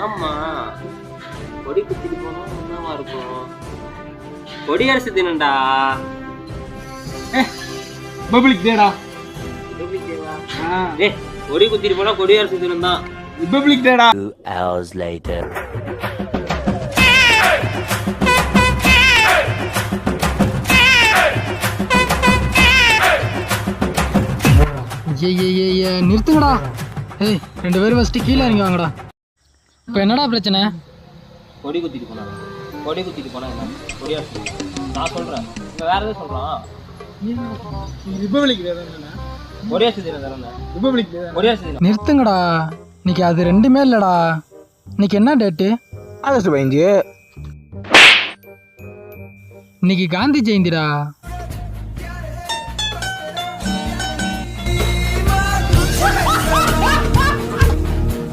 ஆமா, கொடி குத்திட்டு போனா என்னவா இருக்கும்? கொடியரசு தினம்டா. ரிபப்ளிக் டேடா. ரிபப்ளிக் டேவா? டேய், கொடி குத்திட்டு போனா கொடியரசு தினம் தான். ரிபப்ளிக் டேடா. 2 hours later. நிறுத்துங்கடா. ஏய், 2 பேரும் ஃபர்ஸ்ட் கீழே இறங்கி வாங்கடா. இப்போ என்னடா பிரச்சனை? கொடி குத்திட்டு போனா என்ன? கொடியரசு தினம். நான் சொல்றேன், இங்க வேற எதுவும் சொல்றான். ரிபப்ளிக் டே தானே? கொடியரசு தினம் தானே? ரிபப்ளிக் டே. கொடியரசு தினம். நிறுத்துங்கடா. இன்னைக்கு அது ரெண்டுமே இல்லடா. இன்னைக்கு என்ன டேட்டு? ஆகஸ்ட் 15. இன்னைக்கு காந்தி ஜெயந்திடா.